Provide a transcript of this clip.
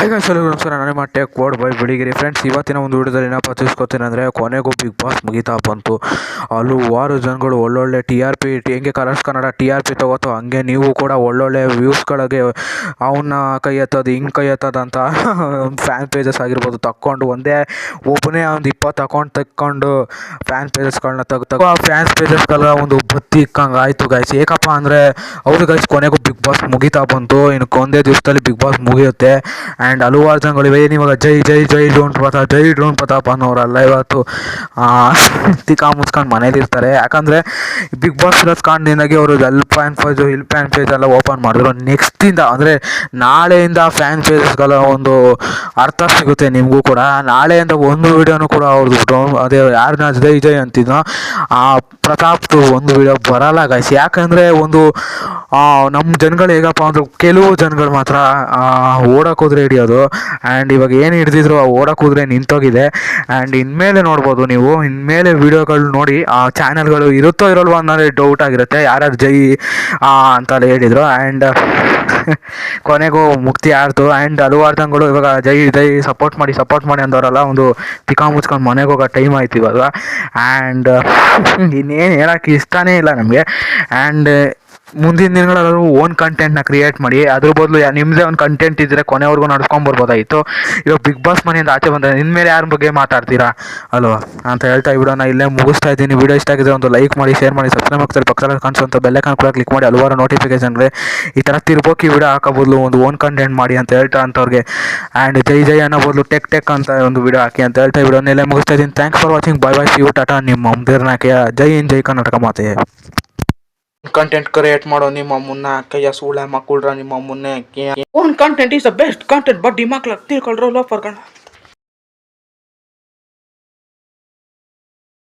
Hi guys, ಎಲ್ಲರಿಗೂ ನಮಸ್ಕಾರ. ನಾನು ನಿಮ್ಮ take code by Biligiri. Friends, ಇವತ್ತಿನ ಒಂದು ವಿಡಿಯೋದಲ್ಲಿ ಏನಪ್ಪ ತಿಳಿಸ್ಕೊತೀನಿ ಅಂದರೆ, ಕೊನೆಗೂ ಬಿಗ್ ಬಾಸ್ ಮುಗಿತಾ ಬಂತು. ಹಲವಾರು ಜನಗಳು ಒಳ್ಳೊಳ್ಳೆ ಟಿ ಆರ್ ಪಿ ಹೆಂಗೆ Colors Kannada T R P ತೊಗೋತೋ ಹಂಗೆ ನೀವು ಕೂಡ ಒಳ್ಳೊಳ್ಳೆ ವ್ಯೂಸ್ಗಳಿಗೆ ಅವನ್ನ ಕೈ ಎತ್ತೋದು ಹಿಂಗೆ ಕೈ ಎತ್ತೋದು ಅಂತ ಫ್ಯಾನ್ ಪೇಜಸ್ ಆಗಿರ್ಬೋದು ತಕ್ಕೊಂಡು ಒಬ್ಬನೇ ಒಂದು 20 ಅಕೌಂಟ್ ತಕ್ಕೊಂಡು ಫ್ಯಾನ್ ಪೇಜಸ್ಗಳನ್ನ ತೆಗೆದು ಆ ಫ್ಯಾನ್ಸ್ ಪೇಜಸ್ಗಳ ಒಂದು ಬತ್ತಿ ಇಕ್ಕಂಗೆ ಆಯಿತು ಗೈಸ್. ಏಕಪ್ಪ ಅಂದರೆ ಹೌದು ಗೈಸ್, ಕೊನೆಗೂ ಬಿಗ್ ಬಾಸ್ ಮುಗಿತಾ ಬಂತು. ಇನ್ನು ಒಂದೇ ದಿವಸದಲ್ಲಿ ಬಿಗ್ ಬಾಸ್ ಮುಗಿಯುತ್ತೆ. ಆ್ಯಂಡ್ ಹಲವಾರು ಜನಗಳಿವೆ ಇವಾಗ ಜೈ ಜೈ ಜೈ ಡ್ರೋನ್ ಪ್ರತಾಪ್ ಅನ್ನೋರಲ್ಲ ಇವತ್ತು ತಿಕ್ಕಾ ಮುಚ್ಕೊಂಡು ಮನೇಲಿರ್ತಾರೆ. ಯಾಕಂದರೆ ಬಿಗ್ ಬಾಸ್ ಇರೋದು ಕಾರಣದಿಂದಾಗಿ ಅವರು ಫ್ಯಾನ್ ಪೇಜ್ ಎಲ್ಲ ಓಪನ್ ಮಾಡಿದ್ರು. ನೆಕ್ಸ್ಟಿಂದ ಅಂದರೆ ನಾಳೆಯಿಂದ ಫ್ಯಾನ್ ಪೇಜಸ್ಗಳ ಒಂದು ಅರ್ಥ ಸಿಗುತ್ತೆ ನಿಮಗೂ ಕೂಡ. ನಾಳೆಯಿಂದ ಒಂದು ವೀಡಿಯೋನು ಕೂಡ ಅವ್ರದ್ದು ಅದೇ ಯಾರನ್ನ ಜೈ ಜೈ ಅಂತಿದ್ನೋ ಆ ಪ್ರತಾಪ್ದು ಒಂದು ವೀಡಿಯೋ ಬರಲ್ಲ ಗೈಸ್. ಯಾಕಂದರೆ ಒಂದು ನಮ್ಮ ಜನಗಳು ಹೇಗಪ್ಪ ಅಂದ್ರೆ ಕೆಲವು ಜನಗಳು ಮಾತ್ರ ಓಡೋಕೋದ್ರೆ ಹಿಡಿಯೋದು. ಆ್ಯಂಡ್ ಇವಾಗ ಏನು ಹಿಡ್ದಿದ್ರು ಆ ಓಡೋಕೋದ್ರೆ ನಿಂತೋಗಿದೆ. ಆ್ಯಂಡ್ ಇನ್ಮೇಲೆ ನೋಡ್ಬೋದು ನೀವು, ಇನ್ಮೇಲೆ ವೀಡಿಯೋಗಳು ನೋಡಿ ಆ ಚಾನಲ್ಗಳು ಇರುತ್ತೋ ಇರೋಲ್ವ ಅನ್ನೋದೇ ಡೌಟ್ ಆಗಿರುತ್ತೆ. ಯಾರ್ಯಾರು ಜೈ ಅಂತಲೇ ಹೇಳಿದರು. ಆ್ಯಂಡ್ ಕೊನೆಗೂ ಮುಕ್ತಿ ಆಯಿತು. ಆ್ಯಂಡ್ ಹಲವಾರು ಜನಗಳು ಇವಾಗ ಜೈ ಜೈ ಸಪೋರ್ಟ್ ಮಾಡಿ ಅಂದವರಲ್ಲ ಒಂದು ತಿಕ್ಕಾ ಮುಚ್ಕೊಂಡು ಮನೆಗೆ ಹೋಗೋ ಟೈಮ್ ಆಯ್ತು ಇವಾಗ. ಆ್ಯಂಡ್ ಇನ್ನೇನು ಹೇಳೋಕ್ಕೆ ಇಷ್ಟನೇ ಇಲ್ಲ ನಮಗೆ. ಆ್ಯಂಡ್ ಮುಂದಿನ ದಿನಗಳಲ್ಲೂ ಓನ್ ಕಂಟೆಂಟ್ನ ಕ್ರಿಯೇಟ್ ಮಾಡಿ, ಅದ್ರ ಬದಲು ನಿಮ್ಮದೇ ಒಂದು ಕಂಟೆಂಟ್ ಇದ್ದರೆ ಕೊನೆವರೆಗೂ ನಡ್ಸ್ಕೊಂಬರ್ಬೋದಾಯಿತು. ಇವಾಗ ಬಿಗ್ ಬಾಸ್ ಮನೆಯಿಂದ ಆಚೆ ಬಂದರೆ ಇನ್ಮೇಲೆ ಯಾರ ಬಗ್ಗೆ ಮಾತಾಡ್ತೀರಾ ಅಲ್ವಾ ಅಂತ ಹೇಳ್ತಾ ವಿಡಿಯೋನ ಇಲ್ಲೇ ಮುಗಿಸ್ತಾ ಇದ್ದೀನಿ. ವಿಡಿಯೋ ಇಷ್ಟ ಆಗಿದ್ರೆ ಒಂದು ಲೈಕ್ ಮಾಡಿ, ಶೇರ್ ಮಾಡಿ, ಸಬ್ಸ್ಕ್ರೈಬ್ ಆಗ್ತಾರೆ. ಪಕ್ಕದಲ್ಲಿ ಕಾಣಿಸುವಂಥ ಬೆಲ್ಲೈಕಾನ್ ಕೂಡ ಕ್ಲಿಕ್ ಮಾಡಿ ಹಲವಾರು ನೋಟಿಫಿಕೇಷನ್ಗೆ ಈ ಥರ ತಿರ್ಬೋಕಿ ವಿಡಿಯೋ ಹಾಕೋ ಬದಲು ಒಂದು ಓನ್ ಕಂಟೆಂಟ್ ಮಾಡಿ ಅಂತ ಹೇಳ್ತಾ ಅಂಥವ್ರಿಗೆ. ಆ್ಯಂಡ್ ಜೈ ಜೈ ಅನ್ನೋ ಬದಲು ಟೆಕ್ ಅಂತ ಒಂದು ವಿಡಿಯೋ ಹಾಕಿ ಅಂತ ಹೇಳ್ತಾ ವಿಡಿಯೋನೆಲ್ಲ ಮುಗಿಸ್ತಾ ಇದ್ದೀನಿ. Thanks for watching. Bye see you ಟಾಟಾ. ನಿಮ್ಮ ಅಮ್ದಿರ್ನಾಕೆ ಜೈ ಜೈ ಕರ್ನಾಟಕ ಮಾತೆ. ಕಂಟೆಂಟ್ ಕ್ರಿಯೇಟ್ ಮಾಡೋ ನಿಮ್ಮ ಮುನ್ನ ಕೈಯ ಸೂಳೆ ಮಕ್ಕಳ್ರ ನಿಮ್ಮ ಮುನ್ನೆ own content is the best content but ಡಿಮಾಕ್ಲಾಗ ತಿಳ್ಕೊಳ್ರ ಲೋ ಫರ್ಗಣ.